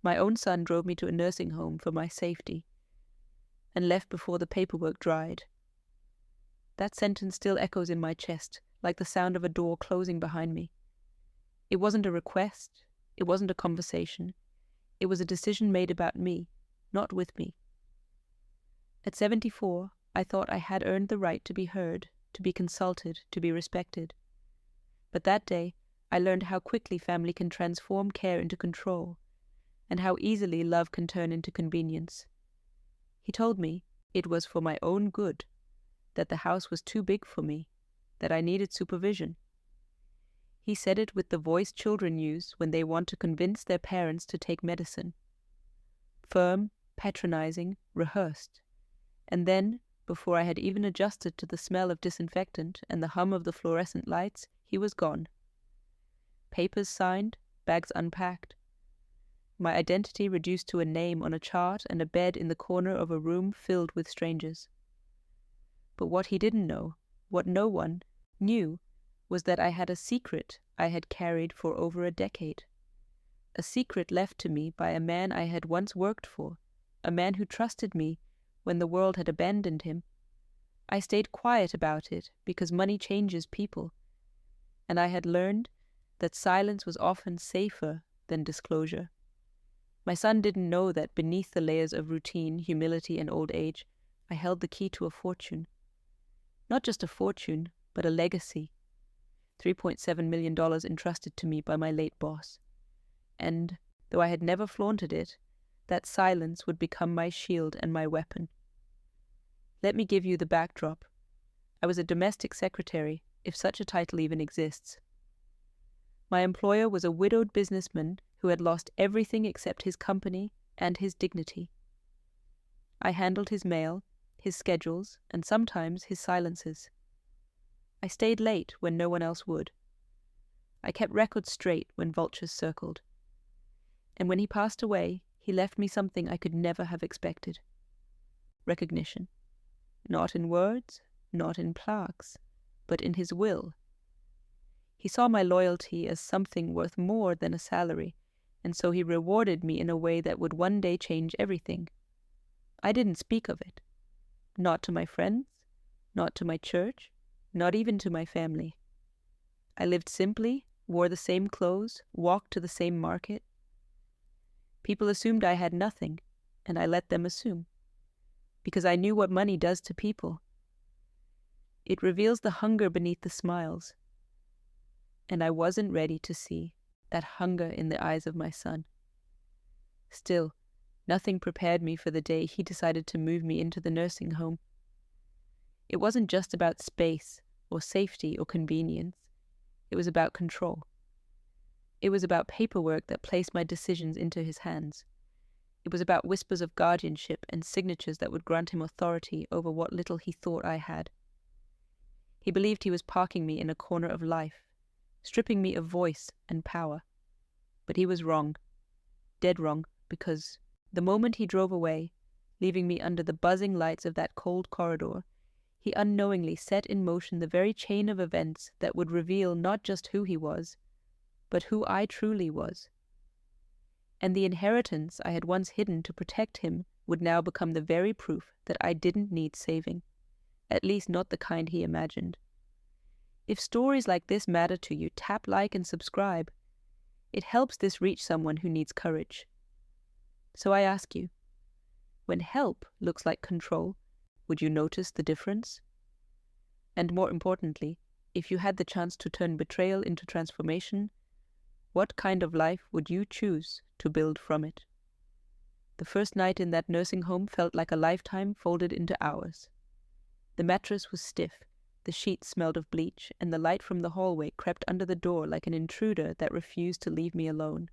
My own son drove me to a nursing home for my safety and left before the paperwork dried. That sentence still echoes in my chest, like the sound of a door closing behind me. It wasn't a request, it wasn't a conversation. It was a decision made about me, not with me. At 74, I thought I had earned the right to be heard, to be consulted, to be respected. But that day, I learned how quickly family can transform care into control, and how easily love can turn into convenience. He told me it was for my own good, that the house was too big for me, that I needed supervision. He said it with the voice children use when they want to convince their parents to take medicine. Firm, patronizing, rehearsed. And then, before I had even adjusted to the smell of disinfectant and the hum of the fluorescent lights, he was gone. Papers signed, bags unpacked. My identity reduced to a name on a chart and a bed in the corner of a room filled with strangers. But what he didn't know, what no one knew, was that I had a secret I had carried for over a decade. A secret left to me by a man I had once worked for, a man who trusted me when the world had abandoned him. I stayed quiet about it because money changes people, and I had learned that silence was often safer than disclosure. My son didn't know that beneath the layers of routine, humility, and old age, I held the key to a fortune. Not just a fortune, but a legacy. $3.7 million entrusted to me by my late boss. And, though I had never flaunted it, that silence would become my shield and my weapon. Let me give you the backdrop. I was a domestic secretary, if such a title even exists. My employer was a widowed businessman who had lost everything except his company and his dignity. I handled his mail, his schedules, and sometimes his silences. I stayed late when no one else would. I kept records straight when vultures circled. And when he passed away, he left me something I could never have expected. Recognition. Not in words, not in plaques, but in his will. He saw my loyalty as something worth more than a salary, and so he rewarded me in a way that would one day change everything. I didn't speak of it. Not to my friends, not to my church, not even to my family. I lived simply, wore the same clothes, walked to the same market. People assumed I had nothing, and I let them assume, because I knew what money does to people. It reveals the hunger beneath the smiles, and I wasn't ready to see that hunger in the eyes of my son. Still, nothing prepared me for the day he decided to move me into the nursing home. It wasn't just about space, or safety, or convenience. It was about control. It was about paperwork that placed my decisions into his hands. It was about whispers of guardianship and signatures that would grant him authority over what little he thought I had. He believed he was parking me in a corner of life, stripping me of voice and power. But he was wrong, dead wrong, because the moment he drove away, leaving me under the buzzing lights of that cold corridor, he unknowingly set in motion the very chain of events that would reveal not just who he was, but who I truly was. And the inheritance I had once hidden to protect him would now become the very proof that I didn't need saving, at least not the kind he imagined. If stories like this matter to you, tap like and subscribe. It helps this reach someone who needs courage. So I ask you, when help looks like control, would you notice the difference? And more importantly, if you had the chance to turn betrayal into transformation, what kind of life would you choose to build from it? The first night in that nursing home felt like a lifetime folded into hours. The mattress was stiff, the sheets smelled of bleach, and the light from the hallway crept under the door like an intruder that refused to leave me alone.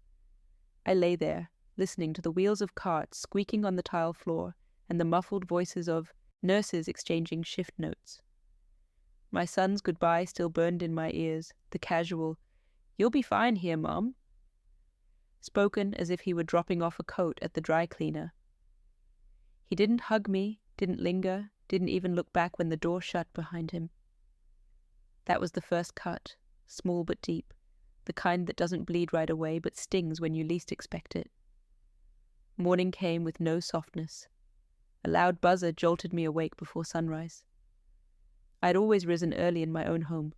I lay there, listening to the wheels of carts squeaking on the tile floor and the muffled voices of nurses exchanging shift notes. My son's goodbye still burned in my ears, the casual, "You'll be fine here, Mom," spoken as if he were dropping off a coat at the dry cleaner. He didn't hug me, didn't linger, didn't even look back when the door shut behind him. That was the first cut, small but deep, the kind that doesn't bleed right away but stings when you least expect it. Morning came with no softness. A loud buzzer jolted me awake before sunrise. I had always risen early in my own home,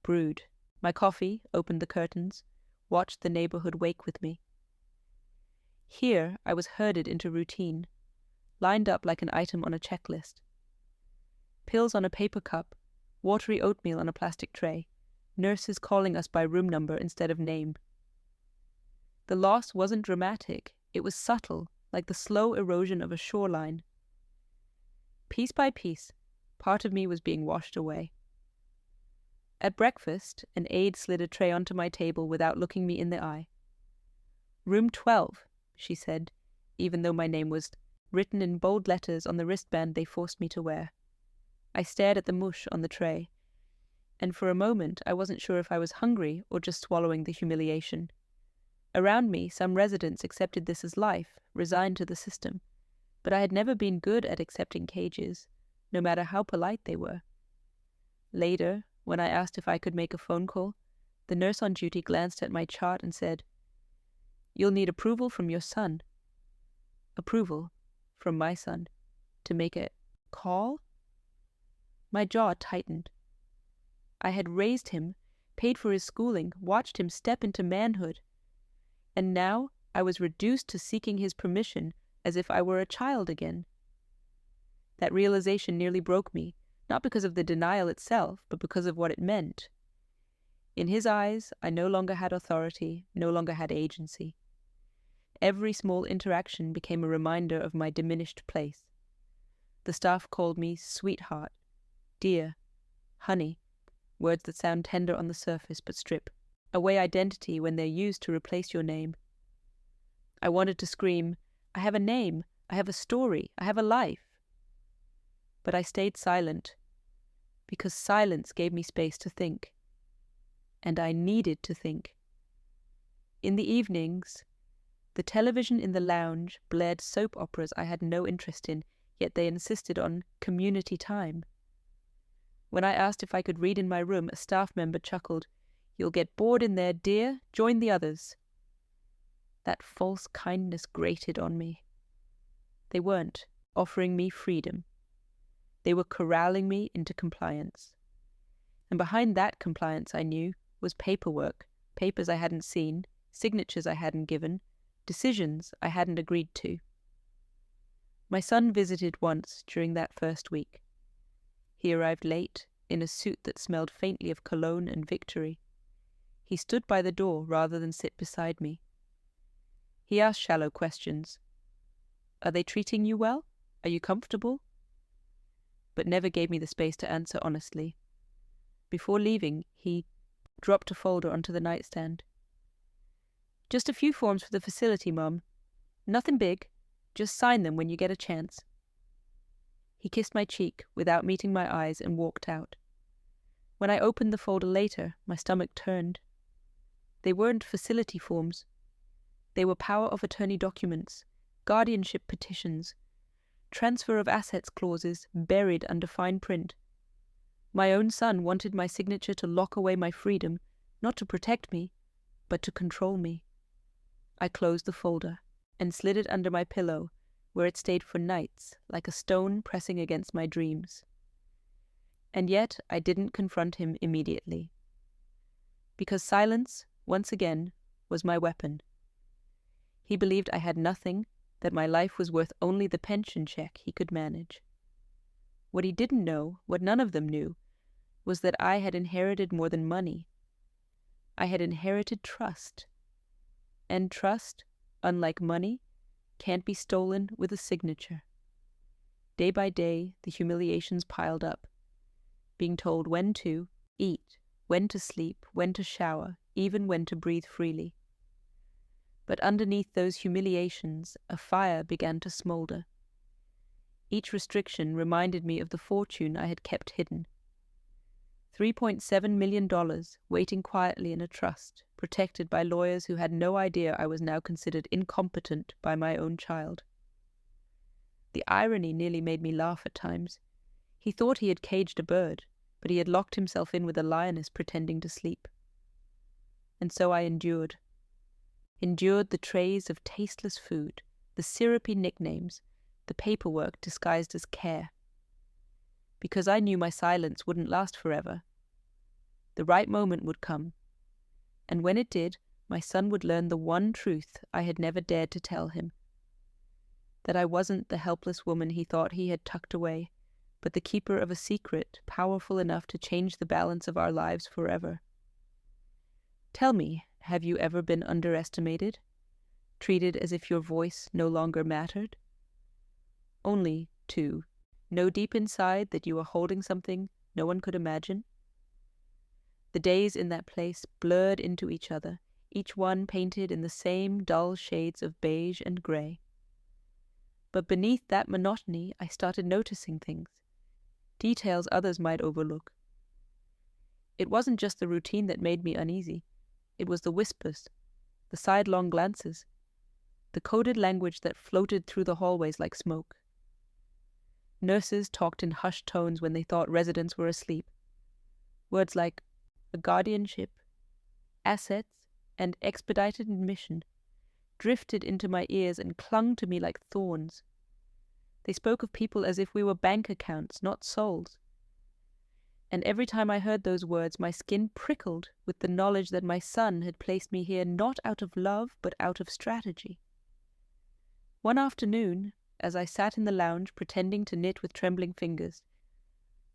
brewed my coffee, opened the curtains, watched the neighborhood wake with me. Here I was herded into routine, lined up like an item on a checklist. Pills on a paper cup, watery oatmeal on a plastic tray, nurses calling us by room number instead of name. The loss wasn't dramatic, it was subtle, like the slow erosion of a shoreline. Piece by piece, part of me was being washed away. At breakfast, an aide slid a tray onto my table without looking me in the eye. "Room 12, she said, even though my name was written in bold letters on the wristband they forced me to wear. I stared at the mush on the tray, and for a moment I wasn't sure if I was hungry or just swallowing the humiliation. Around me, some residents accepted this as life, resigned to the system, but I had never been good at accepting cages, no matter how polite they were. Later, when I asked if I could make a phone call, the nurse on duty glanced at my chart and said, "You'll need approval from your son." Approval from my son to make a call? My jaw tightened. I had raised him, paid for his schooling, watched him step into manhood, and now I was reduced to seeking his permission as if I were a child again. That realization nearly broke me, not because of the denial itself, but because of what it meant. In his eyes, I no longer had authority, no longer had agency. Every small interaction became a reminder of my diminished place. The staff called me sweetheart, dear, honey, words that sound tender on the surface but strip away identity when they're used to replace your name. I wanted to scream, "I have a name, I have a story, I have a life." But I stayed silent, because silence gave me space to think. And I needed to think. In the evenings, the television in the lounge blared soap operas I had no interest in, yet they insisted on community time. When I asked if I could read in my room, a staff member chuckled, "You'll get bored in there, dear. Join the others." That false kindness grated on me. They weren't offering me freedom. They were corralling me into compliance. And behind that compliance, I knew, was paperwork, papers I hadn't seen, signatures I hadn't given, decisions I hadn't agreed to. My son visited once during that first week. He arrived late, in a suit that smelled faintly of cologne and victory. He stood by the door rather than sit beside me. He asked shallow questions. "Are they treating you well? Are you comfortable?" But never gave me the space to answer honestly. Before leaving, he dropped a folder onto the nightstand. "Just a few forms for the facility, Mom. Nothing big. Just sign them when you get a chance." He kissed my cheek without meeting my eyes and walked out. When I opened the folder later, my stomach turned. They weren't facility forms. They were power of attorney documents, guardianship petitions, transfer of assets clauses buried under fine print. My own son wanted my signature to lock away my freedom, not to protect me, but to control me. I closed the folder and slid it under my pillow, where it stayed for nights, like a stone pressing against my dreams. And yet I didn't confront him immediately. Because silence, once again, was my weapon. He believed I had nothing, that my life was worth only the pension check he could manage. What he didn't know, what none of them knew, was that I had inherited more than money. I had inherited trust. And trust, unlike money, can't be stolen with a signature. Day by day, the humiliations piled up. Being told when to eat, when to sleep, when to shower, even when to breathe freely. But underneath those humiliations, a fire began to smolder. Each restriction reminded me of the fortune I had kept hidden. $3.7 million waiting quietly in a trust, protected by lawyers who had no idea I was now considered incompetent by my own child. The irony nearly made me laugh at times. He thought he had caged a bird, but he had locked himself in with a lioness pretending to sleep. And so I endured the trays of tasteless food, the syrupy nicknames, the paperwork disguised as care. Because I knew my silence wouldn't last forever. The right moment would come, and when it did, my son would learn the one truth I had never dared to tell him. That I wasn't the helpless woman he thought he had tucked away, but the keeper of a secret powerful enough to change the balance of our lives forever. Tell me, have you ever been underestimated? Treated as if your voice no longer mattered? Only, too, know deep inside that you are holding something no one could imagine? The days in that place blurred into each other, each one painted in the same dull shades of beige and grey. But beneath that monotony I started noticing things, details others might overlook. It wasn't just the routine that made me uneasy. It was the whispers, the sidelong glances, the coded language that floated through the hallways like smoke. Nurses talked in hushed tones when they thought residents were asleep. Words like a guardianship, assets, and expedited admission drifted into my ears and clung to me like thorns. They spoke of people as if we were bank accounts, not souls. And every time I heard those words, my skin prickled with the knowledge that my son had placed me here not out of love, but out of strategy. One afternoon, as I sat in the lounge pretending to knit with trembling fingers,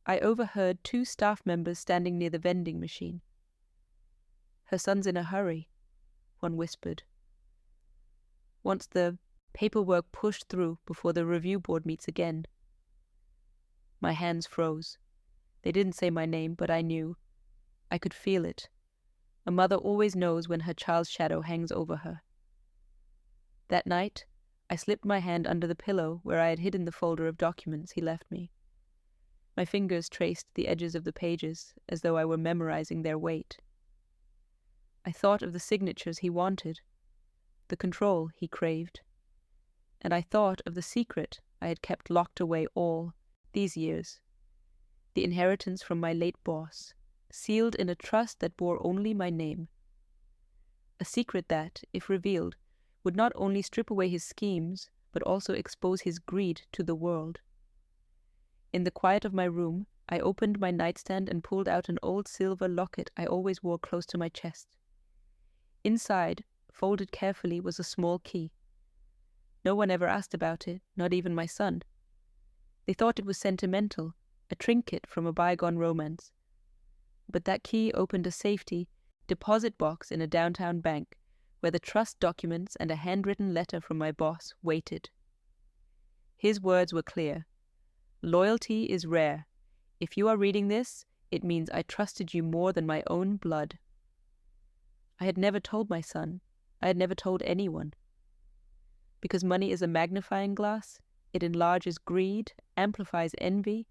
I overheard 2 staff members standing near the vending machine. "Her son's in a hurry," one whispered. "Wants the paperwork pushed through before the review board meets again." My hands froze. They didn't say my name, but I knew. I could feel it. A mother always knows when her child's shadow hangs over her. That night, I slipped my hand under the pillow where I had hidden the folder of documents he left me. My fingers traced the edges of the pages as though I were memorizing their weight. I thought of the signatures he wanted, the control he craved, and I thought of the secret I had kept locked away all these years, the inheritance from my late boss, sealed in a trust that bore only my name. A secret that, if revealed, would not only strip away his schemes, but also expose his greed to the world. In the quiet of my room, I opened my nightstand and pulled out an old silver locket I always wore close to my chest. Inside, folded carefully, was a small key. No one ever asked about it, not even my son. They thought it was sentimental, a trinket from a bygone romance. But that key opened a safety deposit box in a downtown bank, where the trust documents and a handwritten letter from my boss waited. His words were clear. "Loyalty is rare. If you are reading this, it means I trusted you more than my own blood." I had never told my son. I had never told anyone. Because money is a magnifying glass, it enlarges greed, amplifies envy,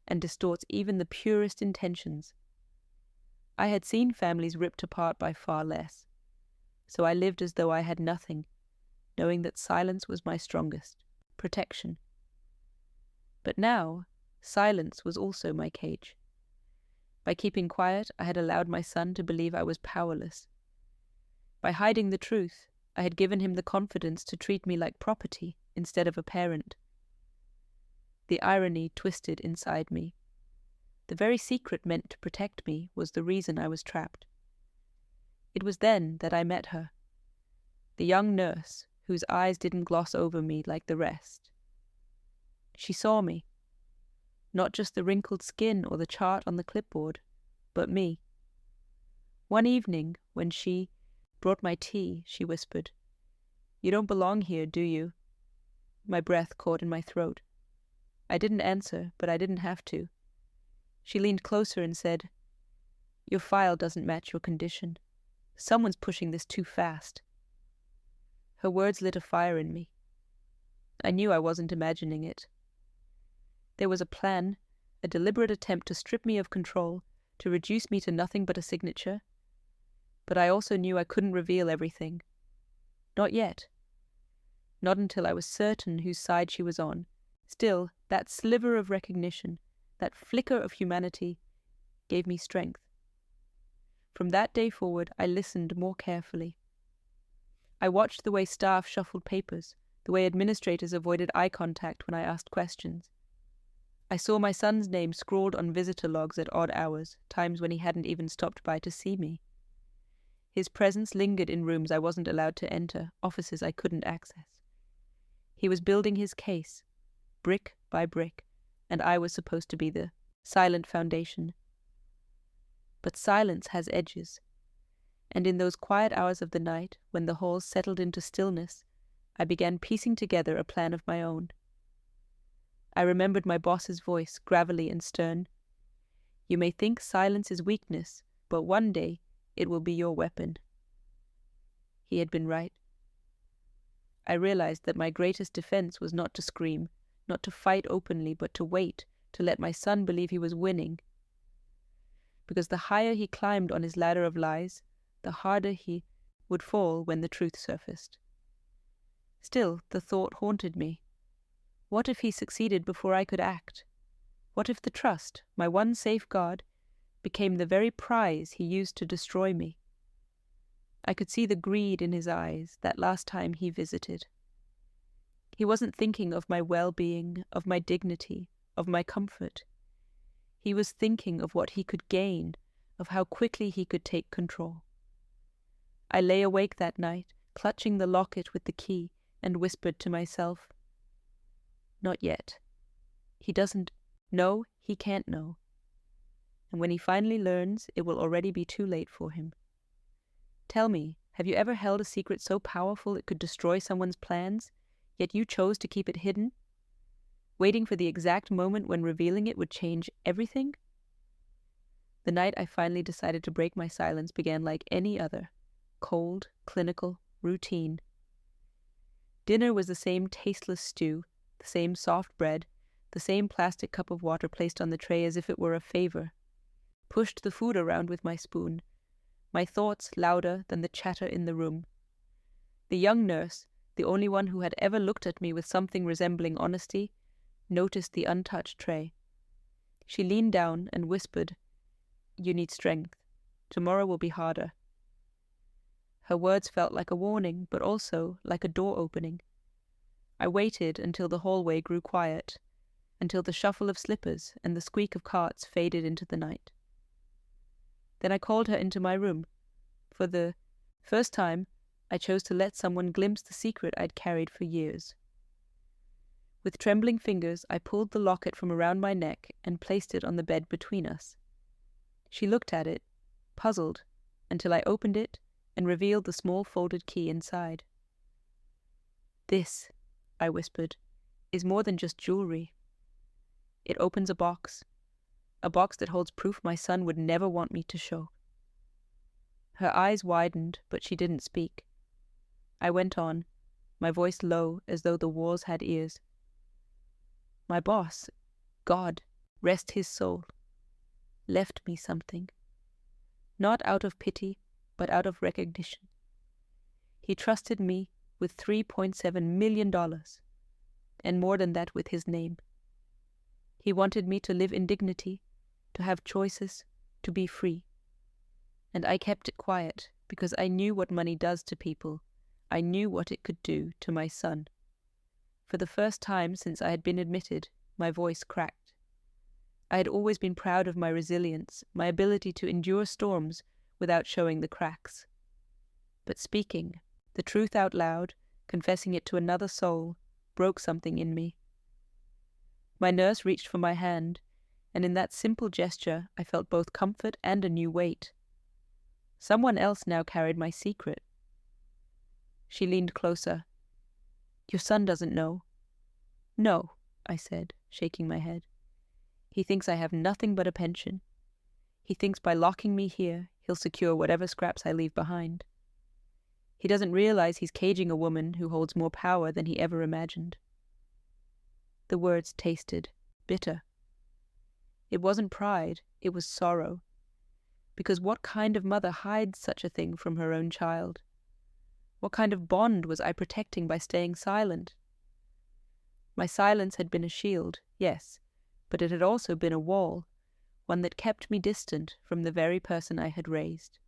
and distorts even the purest intentions. I had seen families ripped apart by far less, so I lived as though I had nothing, knowing that silence was my strongest protection. But now, silence was also my cage. By keeping quiet, I had allowed my son to believe I was powerless. By hiding the truth, I had given him the confidence to treat me like property instead of a parent. The irony twisted inside me. The very secret meant to protect me was the reason I was trapped. It was then that I met her, the young nurse whose eyes didn't gloss over me like the rest. She saw me, not just the wrinkled skin or the chart on the clipboard, but me. One evening, when she brought my tea, she whispered, "You don't belong here, do you?" My breath caught in my throat. I didn't answer, but I didn't have to. She leaned closer and said, "Your file doesn't match your condition. Someone's pushing this too fast." Her words lit a fire in me. I knew I wasn't imagining it. There was a plan, a deliberate attempt to strip me of control, to reduce me to nothing but a signature. But I also knew I couldn't reveal everything. Not yet. Not until I was certain whose side she was on. Still, that sliver of recognition, that flicker of humanity, gave me strength. From that day forward, I listened more carefully. I watched the way staff shuffled papers, the way administrators avoided eye contact when I asked questions. I saw my son's name scrawled on visitor logs at odd hours, times when he hadn't even stopped by to see me. His presence lingered in rooms I wasn't allowed to enter, offices I couldn't access. He was building his case, brick by brick, and I was supposed to be the silent foundation. But silence has edges, and in those quiet hours of the night, when the halls settled into stillness, I began piecing together a plan of my own. I remembered my boss's voice, gravelly and stern. You may think silence is weakness, but one day it will be your weapon. He had been right. I realized that my greatest defense was not to scream, not to fight openly, but to wait, to let my son believe he was winning. Because the higher he climbed on his ladder of lies, the harder he would fall when the truth surfaced. Still, the thought haunted me. What if he succeeded before I could act? What if the trust, my one safeguard, became the very prize he used to destroy me? I could see the greed in his eyes that last time he visited. He wasn't thinking of my well-being, of my dignity, of my comfort. He was thinking of what he could gain, of how quickly he could take control. I lay awake that night, clutching the locket with the key, and whispered to myself, "Not yet. He doesn't know he can't know. And when he finally learns, it will already be too late for him." Tell me, have you ever held a secret so powerful it could destroy someone's plans, yet you chose to keep it hidden? Waiting for the exact moment when revealing it would change everything? The night I finally decided to break my silence began like any other, cold, clinical, routine. Dinner was the same tasteless stew, the same soft bread, the same plastic cup of water placed on the tray as if it were a favor. Pushed the food around with my spoon, my thoughts louder than the chatter in the room. The young nurse, the only one who had ever looked at me with something resembling honesty, noticed the untouched tray. She leaned down and whispered, "You need strength. Tomorrow will be harder." Her words felt like a warning, but also like a door opening. I waited until the hallway grew quiet, until the shuffle of slippers and the squeak of carts faded into the night. Then I called her into my room. For the first time, I chose to let someone glimpse the secret I'd carried for years. With trembling fingers, I pulled the locket from around my neck and placed it on the bed between us. She looked at it, puzzled, until I opened it and revealed the small folded key inside. "This," I whispered, "is more than just jewelry. It opens a box that holds proof my son would never want me to show." Her eyes widened, but she didn't speak. I went on, my voice low as though the walls had ears. "My boss, God, rest his soul, left me something. Not out of pity, but out of recognition. He trusted me with $3.7 million, and more than that with his name. He wanted me to live in dignity, to have choices, to be free. And I kept it quiet because I knew what money does to people. I knew what it could do to my son. For the first time since I had been admitted, my voice cracked. I had always been proud of my resilience, my ability to endure storms without showing the cracks. But speaking, the truth out loud, confessing it to another soul, broke something in me. My nurse reached for my hand, and in that simple gesture I felt both comfort and a new weight. Someone else now carried my secret. She leaned closer. "Your son doesn't know." "No," I said, shaking my head. "He thinks I have nothing but a pension. He thinks by locking me here, he'll secure whatever scraps I leave behind. He doesn't realize he's caging a woman who holds more power than he ever imagined." The words tasted bitter. It wasn't pride, it was sorrow. Because what kind of mother hides such a thing from her own child? What kind of bond was I protecting by staying silent? My silence had been a shield, yes, but it had also been a wall, one that kept me distant from the very person I had raised.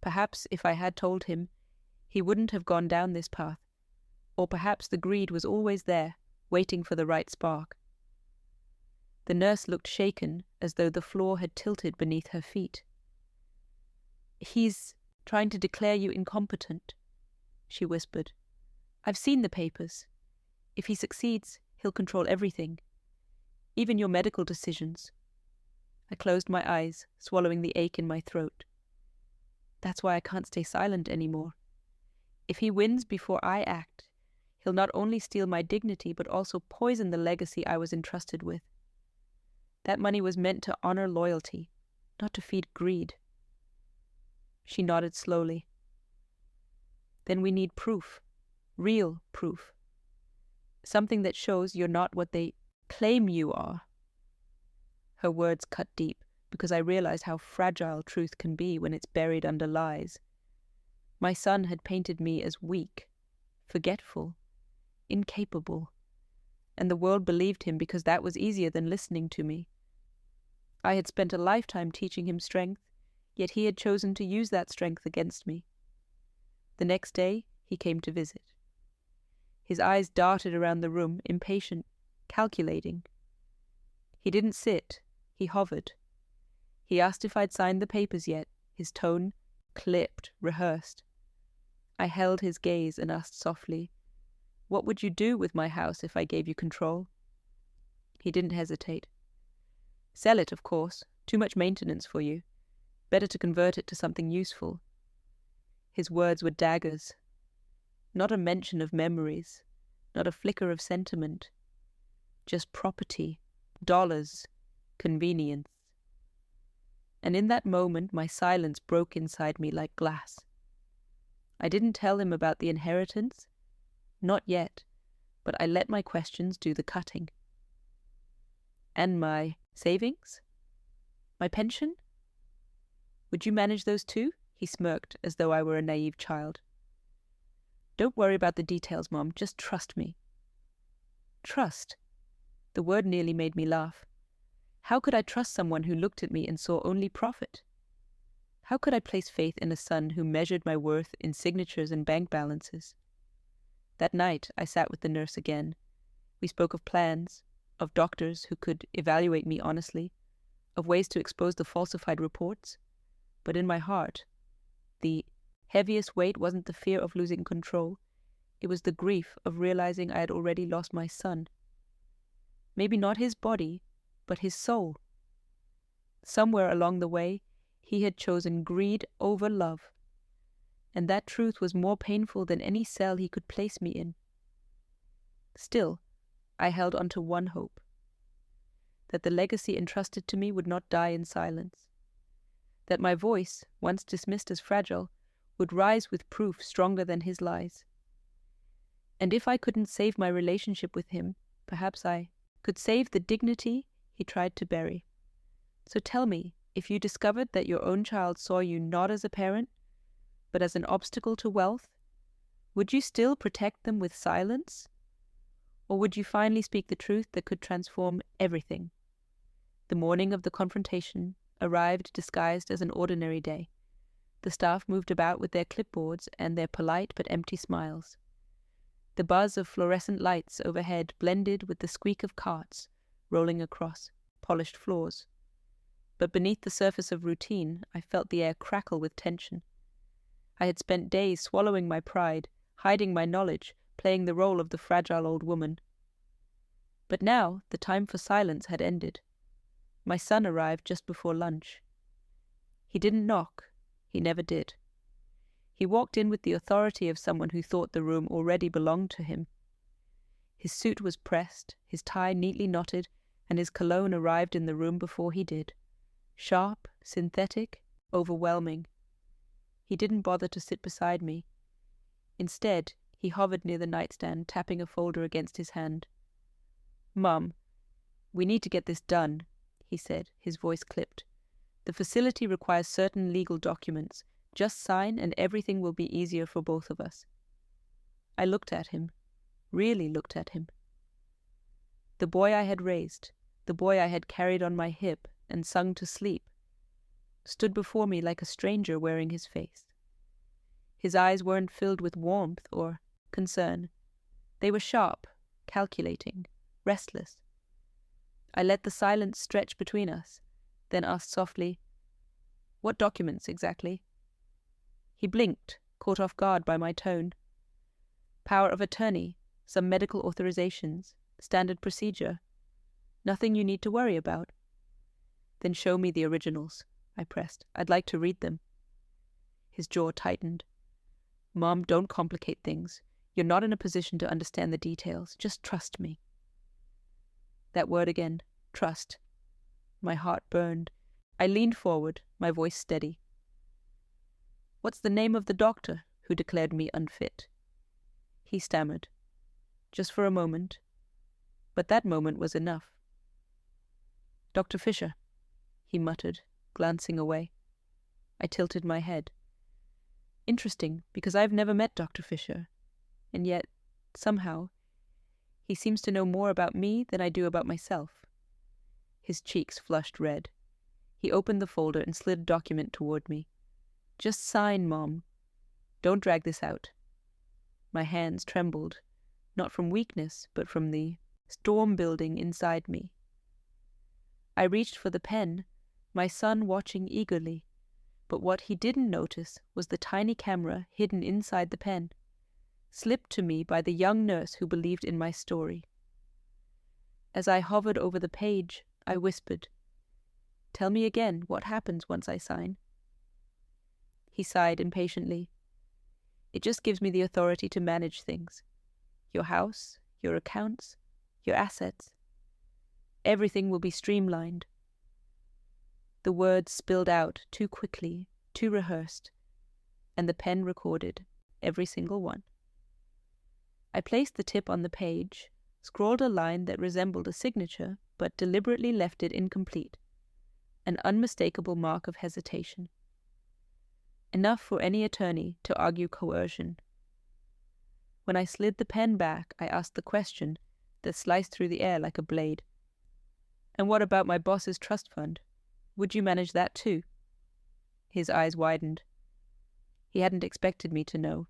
Perhaps if I had told him, he wouldn't have gone down this path, Or perhaps the greed was always there, waiting for the right spark. The nurse looked shaken, as though the floor had tilted beneath her feet. "He's trying to declare you incompetent," she whispered. "I've seen the papers. If he succeeds, he'll control everything, even your medical decisions." I closed my eyes, swallowing the ache in my throat. That's why I can't stay silent anymore. If he wins before I act, he'll not only steal my dignity, but also poison the legacy I was entrusted with. That money was meant to honor loyalty, not to feed greed. She nodded slowly. "Then we need proof. Real proof. Something that shows you're not what they claim you are." Her words cut deep, because I realized how fragile truth can be when it's buried under lies. My son had painted me as weak, forgetful, incapable, and the world believed him because that was easier than listening to me. I had spent a lifetime teaching him strength, yet he had chosen to use that strength against me. The next day, he came to visit. His eyes darted around the room, impatient, calculating. He didn't sit, he hovered. He asked if I'd signed the papers yet, his tone clipped, rehearsed. I held his gaze and asked softly, "What would you do with my house if I gave you control?" He didn't hesitate. "Sell it, of course. Too much maintenance for you. Better to convert it to something useful." His words were daggers. Not a mention of memories, not a flicker of sentiment. Just property, dollars, convenience. And in that moment my silence broke inside me like glass. I didn't tell him about the inheritance, not yet, but I let my questions do the cutting. "And my savings? My pension? Would you manage those too?" He smirked as though I were a naive child. "Don't worry about the details, Mom. Just trust me." Trust? The word nearly made me laugh. How could I trust someone who looked at me and saw only profit? How could I place faith in a son who measured my worth in signatures and bank balances? That night, I sat with the nurse again. We spoke of plans, of doctors who could evaluate me honestly, of ways to expose the falsified reports. But in my heart, the heaviest weight wasn't the fear of losing control. It was the grief of realizing I had already lost my son. Maybe not his body, but his soul. Somewhere along the way, he had chosen greed over love. And that truth was more painful than any cell he could place me in. Still, I held on to one hope. That the legacy entrusted to me would not die in silence. That my voice, once dismissed as fragile, would rise with proof stronger than his lies. And if I couldn't save my relationship with him, perhaps I could save the dignity he tried to bury. So tell me, if you discovered that your own child saw you not as a parent, but as an obstacle to wealth, would you still protect them with silence? Or would you finally speak the truth that could transform everything? The morning of the confrontation arrived disguised as an ordinary day. The staff moved about with their clipboards and their polite but empty smiles. The buzz of fluorescent lights overhead blended with the squeak of carts rolling across polished floors. But beneath the surface of routine, I felt the air crackle with tension. I had spent days swallowing my pride, hiding my knowledge, playing the role of the fragile old woman. But now the time for silence had ended. My son arrived just before lunch. He didn't knock. He never did. He walked in with the authority of someone who thought the room already belonged to him. His suit was pressed, his tie neatly knotted, and his cologne arrived in the room before he did. Sharp, synthetic, overwhelming. He didn't bother to sit beside me. Instead, he hovered near the nightstand, tapping a folder against his hand. "Mum, we need to get this done," he said, his voice clipped. "The facility requires certain legal documents. Just sign and everything will be easier for both of us." I looked at him, really looked at him. The boy I had raised, the boy I had carried on my hip and sung to sleep, stood before me like a stranger wearing his face. His eyes weren't filled with warmth or concern. They were sharp, calculating, restless. I let the silence stretch between us, then asked softly, "What documents exactly?" He blinked, caught off guard by my tone. "Power of attorney, some medical authorizations, standard procedure. Nothing you need to worry about." "Then show me the originals," I pressed. "I'd like to read them." His jaw tightened. "Mom, don't complicate things. You're not in a position to understand the details. Just trust me." That word again, trust. My heart burned. I leaned forward, my voice steady. "What's the name of the doctor who declared me unfit?" He stammered. Just for a moment. But that moment was enough. "Dr. Fisher," he muttered, glancing away. I tilted my head. Interesting, because I've never met Dr. Fisher. And yet, somehow, he seems to know more about me than I do about myself. His cheeks flushed red. He opened the folder and slid a document toward me. "Just sign, Mom. Don't drag this out." My hands trembled, not from weakness, but from the storm building inside me. I reached for the pen, my son watching eagerly, but what he didn't notice was the tiny camera hidden inside the pen, slipped to me by the young nurse who believed in my story. As I hovered over the page, I whispered, "Tell me again what happens once I sign." He sighed impatiently. "It just gives me the authority to manage things. Your house, your accounts, your assets. Everything will be streamlined." The words spilled out too quickly, too rehearsed, and the pen recorded every single one. I placed the tip on the page, scrawled a line that resembled a signature, but deliberately left it incomplete, an unmistakable mark of hesitation. Enough for any attorney to argue coercion. When I slid the pen back, I asked the question that sliced through the air like a blade. "And what about my boss's trust fund? Would you manage that too?" His eyes widened. He hadn't expected me to know.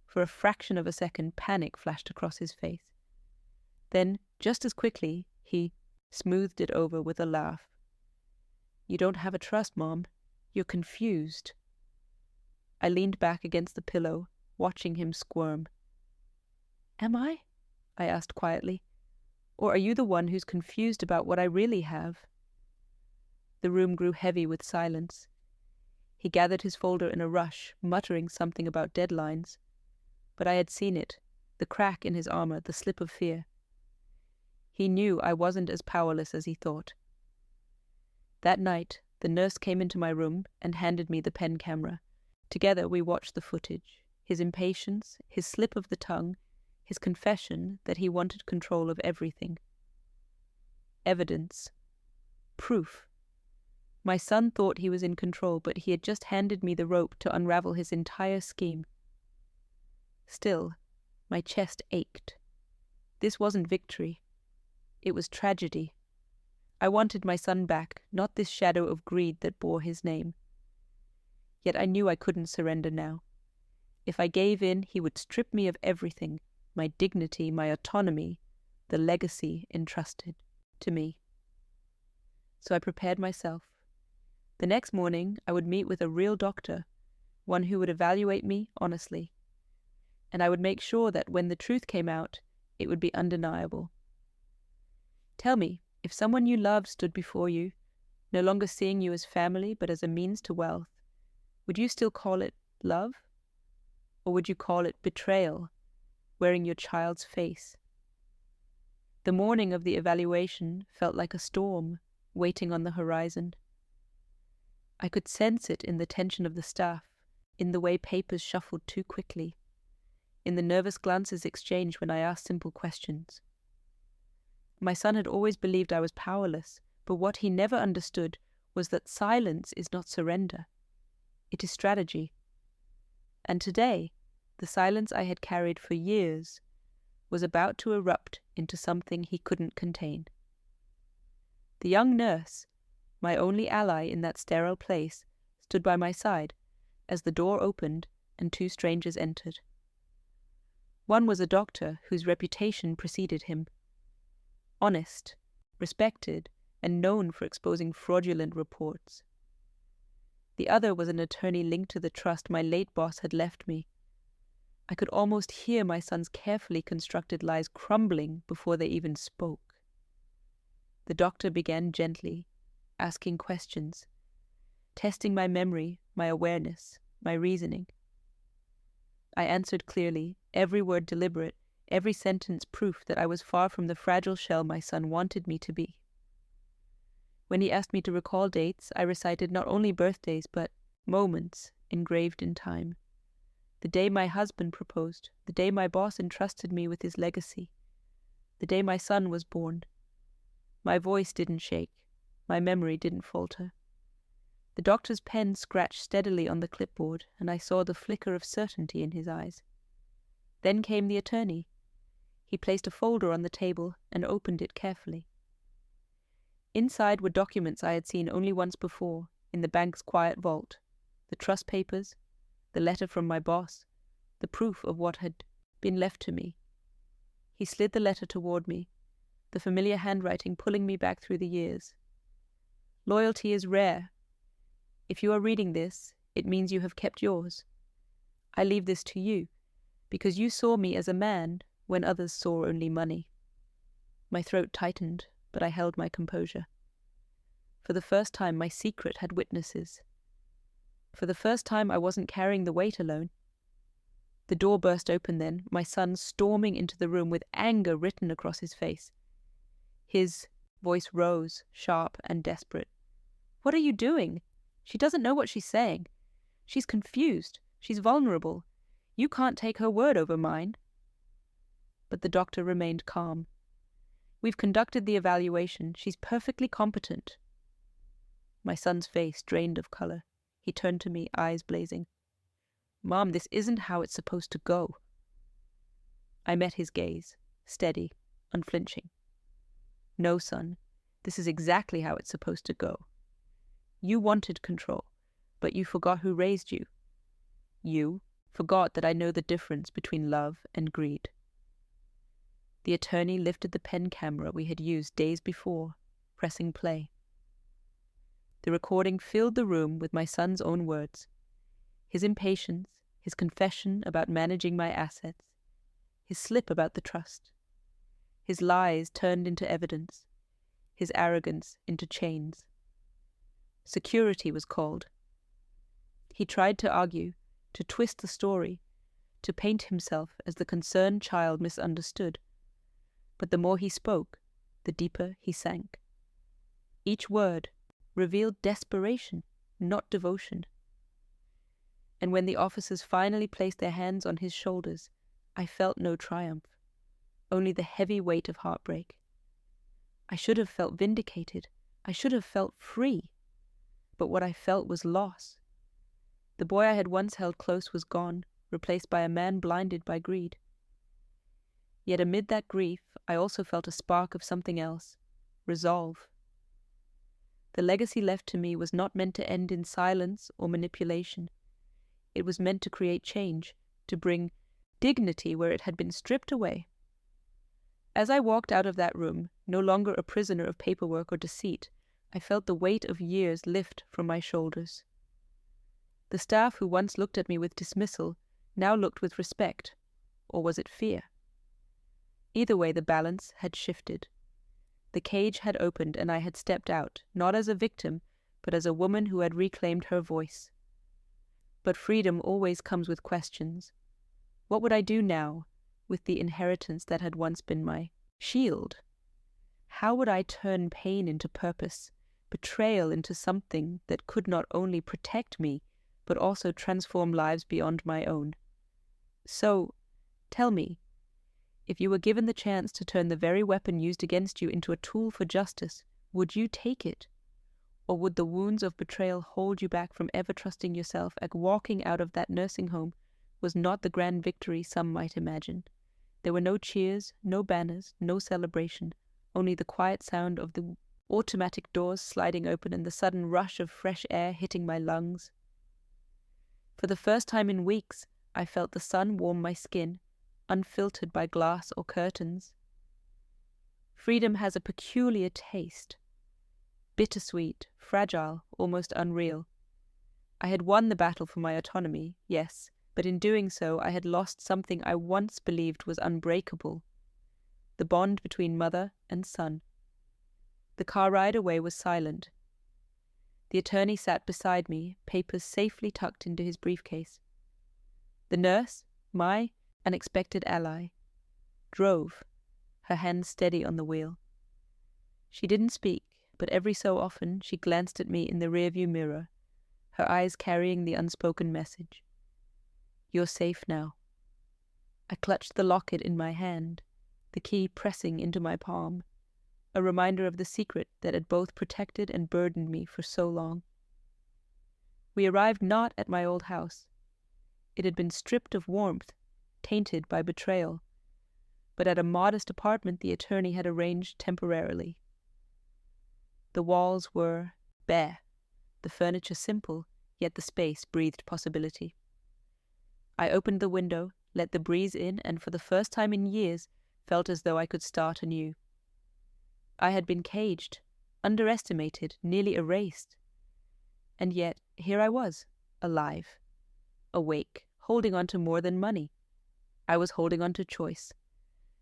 For a fraction of a second, panic flashed across his face. Then, just as quickly, he smoothed it over with a laugh. "You don't have a trust, Mom. You're confused." I leaned back against the pillow, watching him squirm. "Am I?" I asked quietly. "Or are you the one who's confused about what I really have?" The room grew heavy with silence. He gathered his folder in a rush, muttering something about deadlines. But I had seen it, the crack in his armor, the slip of fear. He knew I wasn't as powerless as he thought. That night, the nurse came into my room and handed me the pen camera. Together we watched the footage, his impatience, his slip of the tongue, his confession that he wanted control of everything. Evidence. Proof. My son thought he was in control, but he had just handed me the rope to unravel his entire scheme. Still, my chest ached. This wasn't victory. It was tragedy. I wanted my son back, not this shadow of greed that bore his name. Yet I knew I couldn't surrender now. If I gave in, he would strip me of everything, my dignity, my autonomy, the legacy entrusted to me. So I prepared myself. The next morning, I would meet with a real doctor, one who would evaluate me honestly. And I would make sure that when the truth came out, it would be undeniable. Tell me, if someone you loved stood before you, no longer seeing you as family but as a means to wealth, would you still call it love? Or would you call it betrayal, wearing your child's face? The morning of the evaluation felt like a storm waiting on the horizon. I could sense it in the tension of the staff, in the way papers shuffled too quickly, in the nervous glances exchanged when I asked simple questions. My son had always believed I was powerless, but what he never understood was that silence is not surrender. It is strategy. And today, the silence I had carried for years was about to erupt into something he couldn't contain. The young nurse, my only ally in that sterile place, stood by my side as the door opened and two strangers entered. One was a doctor whose reputation preceded him. Honest, respected, and known for exposing fraudulent reports. The other was an attorney linked to the trust my late boss had left me. I could almost hear my son's carefully constructed lies crumbling before they even spoke. The doctor began gently, asking questions, testing my memory, my awareness, my reasoning. I answered clearly, every word deliberate, every sentence proof that I was far from the fragile shell my son wanted me to be. When he asked me to recall dates, I recited not only birthdays, but moments engraved in time. The day my husband proposed, the day my boss entrusted me with his legacy, the day my son was born. My voice didn't shake, my memory didn't falter. The doctor's pen scratched steadily on the clipboard, and I saw the flicker of certainty in his eyes. Then came the attorney. He placed a folder on the table and opened it carefully. Inside were documents I had seen only once before, in the bank's quiet vault, the trust papers, the letter from my boss, the proof of what had been left to me. He slid the letter toward me, the familiar handwriting pulling me back through the years. Loyalty is rare. If you are reading this, it means you have kept yours. I leave this to you, because you saw me as a man when others saw only money. My throat tightened, but I held my composure. For the first time, my secret had witnesses. For the first time, I wasn't carrying the weight alone. The door burst open then, my son storming into the room with anger written across his face. His voice rose, sharp and desperate. "What are you doing? She doesn't know what she's saying. She's confused. She's vulnerable. You can't take her word over mine." But the doctor remained calm. "We've conducted the evaluation. She's perfectly competent." My son's face drained of color. He turned to me, eyes blazing. "Mom, this isn't how it's supposed to go." I met his gaze, steady, unflinching. "No, son, this is exactly how it's supposed to go. You wanted control, but you forgot who raised you. You forgot that I know the difference between love and greed." The attorney lifted the pen camera we had used days before, pressing play. The recording filled the room with my son's own words. His impatience, his confession about managing my assets, his slip about the trust, his lies turned into evidence, his arrogance into chains. Security was called. He tried to argue, to twist the story, to paint himself as the concerned child misunderstood. But the more he spoke, the deeper he sank. Each word revealed desperation, not devotion. And when the officers finally placed their hands on his shoulders, I felt no triumph, only the heavy weight of heartbreak. I should have felt vindicated. I should have felt free. But what I felt was loss. The boy I had once held close was gone, replaced by a man blinded by greed. Yet amid that grief, I also felt a spark of something else, resolve. The legacy left to me was not meant to end in silence or manipulation. It was meant to create change, to bring dignity where it had been stripped away. As I walked out of that room, no longer a prisoner of paperwork or deceit, I felt the weight of years lift from my shoulders. The staff who once looked at me with dismissal now looked with respect, or was it fear? Either way, the balance had shifted. The cage had opened and I had stepped out, not as a victim, but as a woman who had reclaimed her voice. But freedom always comes with questions. What would I do now with the inheritance that had once been my shield? How would I turn pain into purpose, betrayal into something that could not only protect me, but also transform lives beyond my own? So, tell me, if you were given the chance to turn the very weapon used against you into a tool for justice, would you take it? Or would the wounds of betrayal hold you back from ever trusting yourself, as walking out of that nursing home was not the grand victory some might imagine? There were no cheers, no banners, no celebration, only the quiet sound of the automatic doors sliding open and the sudden rush of fresh air hitting my lungs. For the first time in weeks, I felt the sun warm my skin, unfiltered by glass or curtains. Freedom has a peculiar taste. Bittersweet, fragile, almost unreal. I had won the battle for my autonomy, yes, but in doing so I had lost something I once believed was unbreakable. The bond between mother and son. The car ride away was silent. The attorney sat beside me, papers safely tucked into his briefcase. The nurse, my unexpected ally, drove, her hand steady on the wheel. She didn't speak, but every so often she glanced at me in the rearview mirror, her eyes carrying the unspoken message. You're safe now. I clutched the locket in my hand, the key pressing into my palm, a reminder of the secret that had both protected and burdened me for so long. We arrived not at my old house. It had been stripped of warmth, tainted by betrayal, but at a modest apartment the attorney had arranged temporarily. The walls were bare, the furniture simple, yet the space breathed possibility. I opened the window, let the breeze in, and for the first time in years felt as though I could start anew. I had been caged, underestimated, nearly erased. And yet, here I was, alive, awake, holding on to more than money. I was holding on to choice.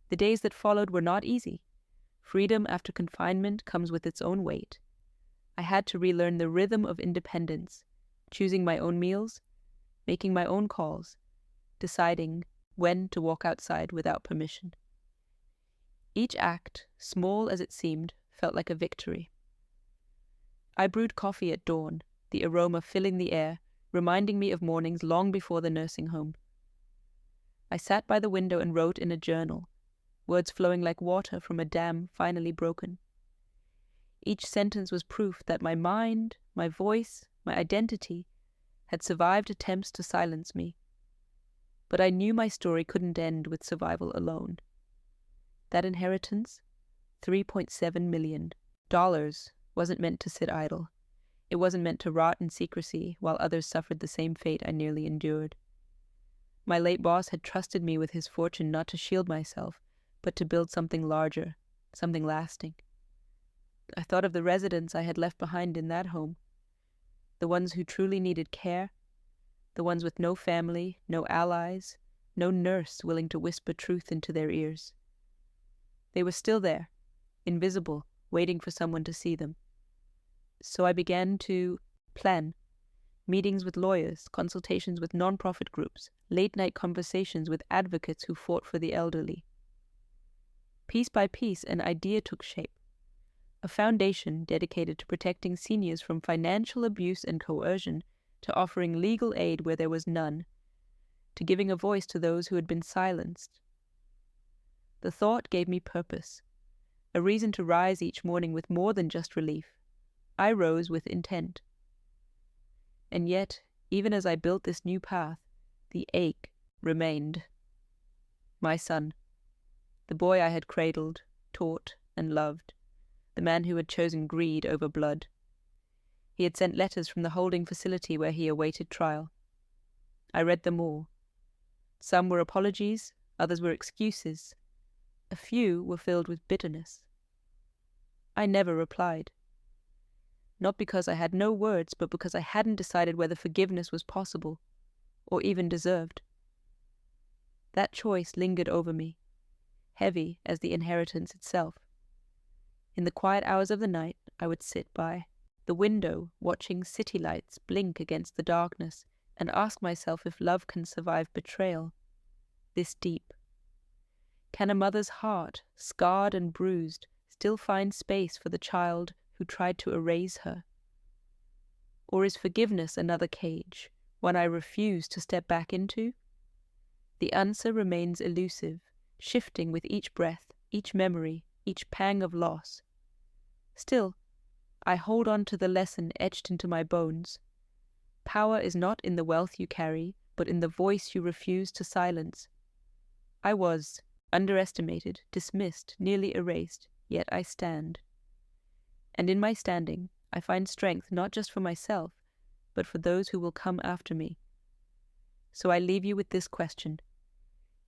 The days that followed were not easy. Freedom after confinement comes with its own weight. I had to relearn the rhythm of independence, choosing my own meals, making my own calls, deciding when to walk outside without permission. Each act, small as it seemed, felt like a victory. I brewed coffee at dawn, the aroma filling the air, reminding me of mornings long before the nursing home. I sat by the window and wrote in a journal, words flowing like water from a dam finally broken. Each sentence was proof that my mind, my voice, my identity had survived attempts to silence me. But I knew my story couldn't end with survival alone. That inheritance, $3.7 million, wasn't meant to sit idle. It wasn't meant to rot in secrecy while others suffered the same fate I nearly endured. My late boss had trusted me with his fortune not to shield myself, but to build something larger, something lasting. I thought of the residents I had left behind in that home, the ones who truly needed care, the ones with no family, no allies, no nurse willing to whisper truth into their ears. They were still there, invisible, waiting for someone to see them. So I began to plan. Meetings with lawyers, consultations with non-profit groups, late-night conversations with advocates who fought for the elderly. Piece by piece, an idea took shape. A foundation dedicated to protecting seniors from financial abuse and coercion, to offering legal aid where there was none, to giving a voice to those who had been silenced. The thought gave me purpose, a reason to rise each morning with more than just relief. I rose with intent. And yet, even as I built this new path, the ache remained. My son, the boy I had cradled, taught, and loved, the man who had chosen greed over blood. He had sent letters from the holding facility where he awaited trial. I read them all. Some were apologies, others were excuses. A few were filled with bitterness. I never replied. Not because I had no words, but because I hadn't decided whether forgiveness was possible, or even deserved. That choice lingered over me, heavy as the inheritance itself. In the quiet hours of the night, I would sit by the window, watching city lights blink against the darkness, and ask myself if love can survive betrayal this deep. Can a mother's heart, scarred and bruised, still find space for the child who tried to erase her? Or is forgiveness another cage, one I refuse to step back into? The answer remains elusive, shifting with each breath, each memory, each pang of loss. Still, I hold on to the lesson etched into my bones. Power is not in the wealth you carry, but in the voice you refuse to silence. I was underestimated, dismissed, nearly erased, yet I stand. And in my standing, I find strength not just for myself, but for those who will come after me. So I leave you with this question.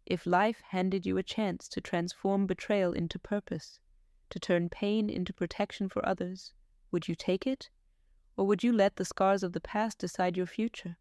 If life handed you a chance to transform betrayal into purpose, to turn pain into protection for others, would you take it? Or would you let the scars of the past decide your future?